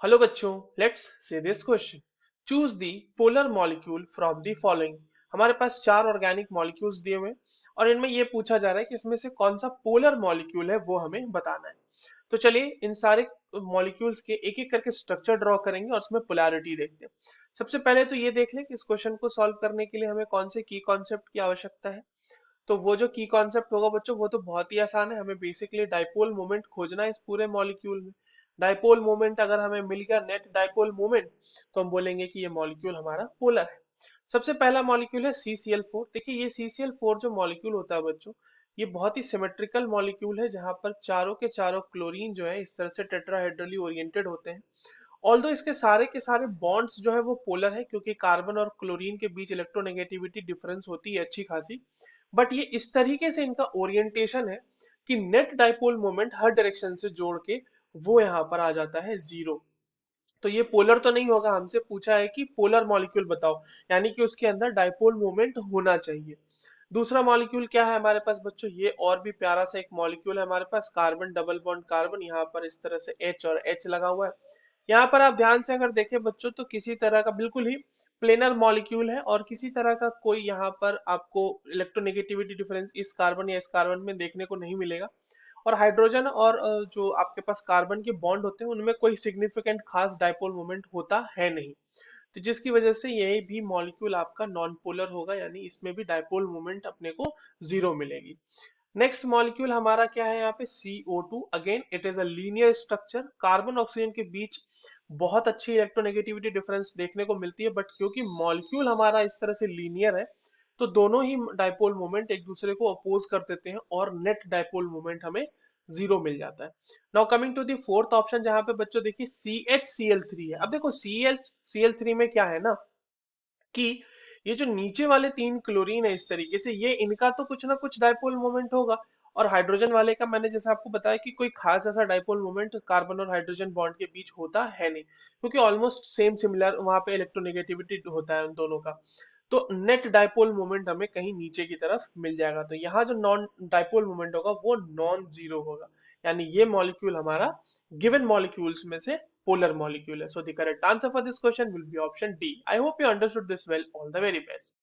Hello बच्चों, let's say this question. Choose the polar molecule from the following. हमारे पास चार organic molecules दिए हुए हैं और इनमें ये पूछा जा रहा है कि इसमें से कौन सा पोलर मॉलिक्यूल है वो हमें बताना है। तो चलिए इन सारे मॉलिक्यूल्स के एक एक करके स्ट्रक्चर ड्रॉ करेंगे और उसमें पोलैरिटी देखते हैं। सबसे पहले तो ये देख लें कि इस क्वेश्चन को सॉल्व करने के लिए हमें कौन से की कॉन्सेप्ट की आवश्यकता है। तो वो जो की कॉन्सेप्ट होगा बच्चों वो तो बहुत ही आसान है। हमें बेसिकली डाइपोल मोमेंट खोजना है इस पूरे मॉलिक्यूल में। डाइपोल मोमेंट अगर हमें मिल गया, नेट डाइपोल मोमेंट, तो हम बोलेंगे कि ये मॉलिक्यूल हमारा पोलर है। सबसे पहला मॉलिक्यूल है CCl4। देखिए ये CCl4 जो मॉलिक्यूल होता है बच्चों, ये बहुत ही सिमेट्रिकल मॉलिक्यूल है जहां पर चारों के चारों क्लोरीन जो है इस तरह से टेट्राहेड्रली ओरिएंटेड होते हैं। ऑल्दो इसके सारे के सारे बॉन्ड्स जो है वो पोलर है क्योंकि कार्बन और क्लोरीन के बीच इलेक्ट्रोनेगेटिविटी डिफरेंस होती है अच्छी खासी। बट ये इस तरीके से इनका ओरिएंटेशन है कि नेट डाइपोल मोमेंट हर डायरेक्शन से जोड़ के वो यहाँ पर आ जाता है 0। तो ये पोलर तो नहीं होगा, हमसे पूछा है कि पोलर मॉलिक्यूल बताओ, यानी कि उसके अंदर डाइपोल मोमेंट होना चाहिए। दूसरा मॉलिक्यूल क्या है हमारे पास बच्चों, ये और भी प्यारा सा एक मॉलिक्यूल है हमारे पास, कार्बन डबल बॉन्ड कार्बन, यहाँ पर इस तरह से H और H लगा हुआ है। यहाँ पर आप ध्यान से अगर देखें बच्चों तो किसी तरह का बिल्कुल ही प्लेनर मॉलिक्यूल है और किसी तरह का कोई यहाँ पर आपको इलेक्ट्रोनेगेटिविटी डिफरेंस इस कार्बन या इस कार्बन में देखने को नहीं मिलेगा। और हाइड्रोजन और जो आपके पास कार्बन के बॉन्ड होते हैं उनमें कोई सिग्निफिकेंट खास डाइपोल मोमेंट होता है नहीं। तो जिसकी वजह से ये भी मॉलिक्यूल आपका नॉन पोलर होगा, यानी इसमें भी डाइपोल मोमेंट अपने को 0 मिलेगी। नेक्स्ट मॉलिक्यूल हमारा क्या है यहाँ पे, CO2। Again it is a linear structure. Carbon oxygen के बीच बहुत अच्छी इलेक्ट्रोनेगेटिविटी डिफरेंस देखने को मिलती है, बट क्योंकि मॉलिक्यूल हमारा इस तरह से लीनियर है तो दोनों ही डाइपोल मोमेंट एक दूसरे को अपोज कर देते हैं और नेट डाइपोल मोमेंट हमें 0 मिल जाता है। Now coming to the fourth option, जहां पे बच्चों देखिए CHCl3 है। अब देखो CHCl3 में क्या है ना कि ये जो नीचे वाले तीन क्लोरीन है इस तरीके से, ये इनका तो कुछ ना कुछ डाइपोल मोमेंट होगा। और हाइड्रोजन वाले का मैंने जैसे आपको बताया कि कोई खास ऐसा डाइपोल मोमेंट कार्बन और हाइड्रोजन बॉन्ड के बीच होता है नहीं, क्योंकि ऑलमोस्ट सेम सिमिलर वहां पे इलेक्ट्रोनेगेटिविटी होता है उन दोनों का। तो नेट डाइपोल मोमेंट हमें कहीं नीचे की तरफ मिल जाएगा, तो यहाँ जो नॉन डाइपोल मोमेंट होगा वो नॉन जीरो होगा, यानी ये मॉलिक्यूल हमारा गिवन मॉलिक्यूल्स में से polar molecule. So the correct answer for this question will be option D. I hope you understood this well. All the very best.